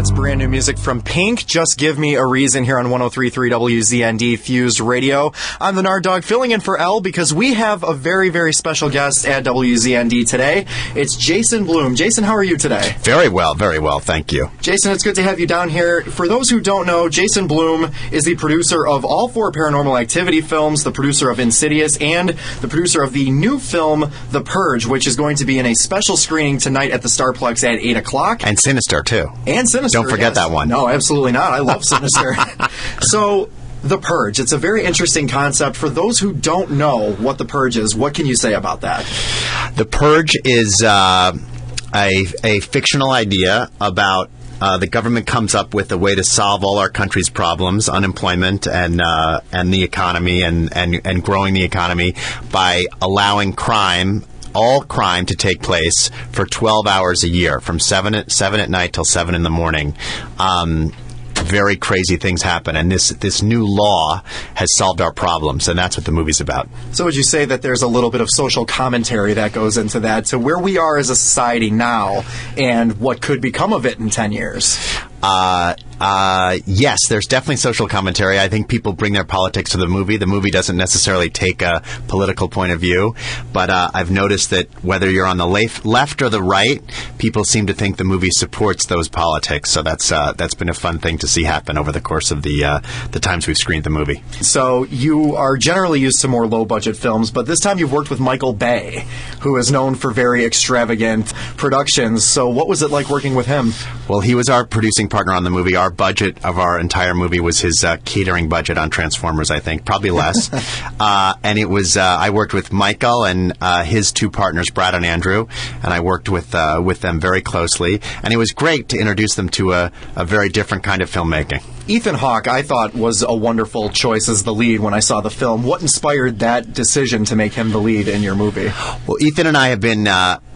That's brand new music from Pink. Just Give Me a Reason here on 103.3 WZND Fused Radio. I'm the Nard Dog filling in for Elle because we have a very, very special guest at WZND today. It's Jason Blum. Jason, how are you today? Very well, thank you. Jason, it's good to have you down here. For those who don't know, Jason Blum is the producer of all 4 Paranormal Activity films, the producer of Insidious, and the producer of the new film, The Purge, which is going to be in a special screening tonight at the Starplex at 8 o'clock. And Sinister, too. And Sinister. Don't forget that one. No, absolutely not. I love Sinister. So, The Purge. It's a very interesting concept. For those who don't know what The Purge is, what can you say about that? The Purge is a fictional idea about the government comes up with a way to solve all our country's problems, unemployment and the economy and growing the economy by allowing all crime to take place for 12 hours a year, from 7 at night till 7 in the morning. Very crazy things happen, and this new law has solved our problems, and that's what the movie's about. So would you say that there's a little bit of social commentary that goes into that, to where we are as a society now and what could become of it in 10 years? Yes, there's definitely social commentary. I think people bring their politics to the movie. The movie doesn't necessarily take a political point of view, but I've noticed that whether you're on the left or the right, people seem to think the movie supports those politics. So that's been a fun thing to see happen over the course of the times we've screened the movie. So you are generally used to more low-budget films, but this time you've worked with Michael Bay, who is known for very extravagant productions. So what was it like working with him? Well, he was our producing partner on the movie. Our budget of our entire movie was his catering budget on Transformers, I think, probably less. And it was I worked with Michael and his 2 partners, Brad and Andrew, and I worked with them very closely. And it was great to introduce them to a very different kind of filmmaking. Ethan Hawke, I thought, was a wonderful choice as the lead when I saw the film. What inspired that decision to make him the lead in your movie? Well, Ethan and I have been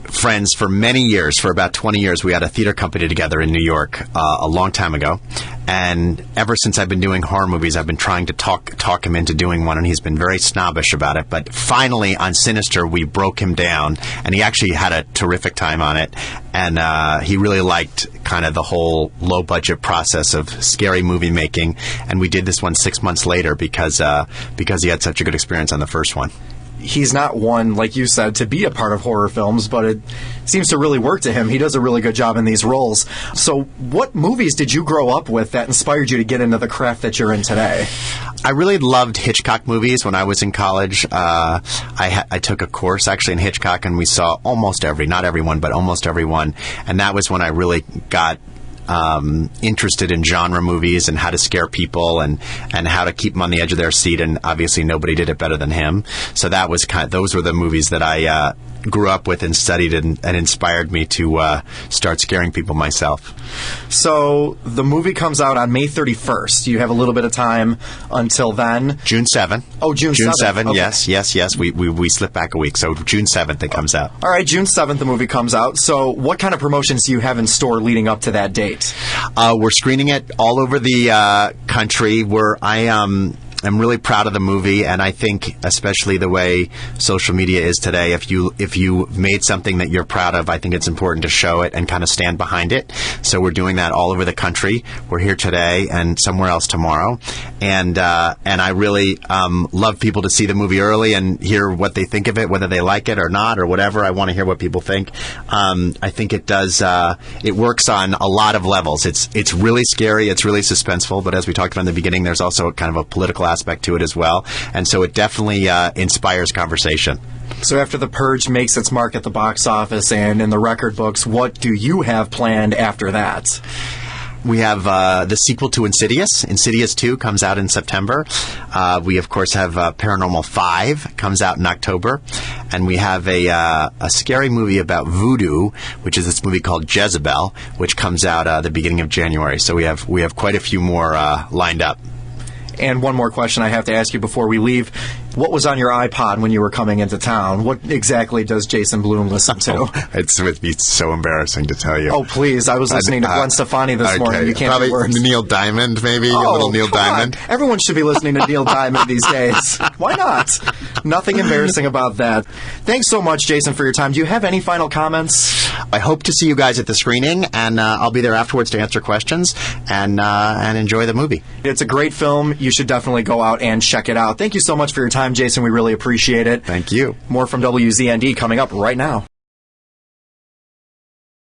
friends for many years. For about 20 years, we had a theater company together in New York a long time ago. And ever since I've been doing horror movies, I've been trying to talk him into doing one, and he's been very snobbish about it. But finally, on Sinister, we broke him down, and he actually had a terrific time on it. And he really liked kind of the whole low-budget process of scary movie making. And we did this one 6 months later because he had such a good experience on the first one. He's not one, like you said, to be a part of horror films, but it seems to really work to him. He does a really good job in these roles. So what movies did you grow up with that inspired you to get into the craft that you're in today? I really loved Hitchcock movies when I was in college. I took a course actually in Hitchcock, and we saw not everyone, but almost everyone. And that was when I really got interested in genre movies and how to scare people and how to keep them on the edge of their seat, and obviously nobody did it better than him. So that was those were the movies that I grew up with and studied and inspired me to start scaring people myself. So the movie comes out on May 31st. You have a little bit of time until then. June 7th. Oh, June 7th. June 7th, okay. Yes. We slip back a week. So June 7th it comes out. All right, June 7th the movie comes out. So what kind of promotions do you have in store leading up to that date? We're screening it all over the country. I'm really proud of the movie, and I think especially the way social media is today, if you made something that you're proud of, I think it's important to show it and kind of stand behind it. So we're doing that all over the country. We're here today and somewhere else tomorrow, and I really love people to see the movie early and hear what they think of it, whether they like it or not or whatever. I want to hear what people think. I think it does. It works on a lot of levels. It's really scary. It's really suspenseful. But as we talked about in the beginning, there's also kind of a political aspect to it as well, and so it definitely inspires conversation. So after The Purge makes its mark at the box office and in the record books, what do you have planned after that? We have the sequel to Insidious. Insidious 2 comes out in September. We, of course, have Paranormal 5 comes out in October. And we have a scary movie about voodoo, which is this movie called Jezebel, which comes out the beginning of January. So we have quite a few more lined up. And one more question I have to ask you before we leave. What was on your iPod when you were coming into town? What exactly does Jason Blum listen to? Oh, it's so embarrassing to tell you. Oh, please. I was listening to Gwen Stefani this morning. You can't probably do worse. Neil Diamond, maybe. A little Neil Diamond. Everyone should be listening to Neil Diamond these days. Why not? Nothing embarrassing about that. Thanks so much, Jason, for your time. Do you have any final comments? I hope to see you guys at the screening, and I'll be there afterwards to answer questions and enjoy the movie. It's a great film. You should definitely go out and check it out. Thank you so much for your time, Jason. We really appreciate it. Thank you. More from WZND coming up right now.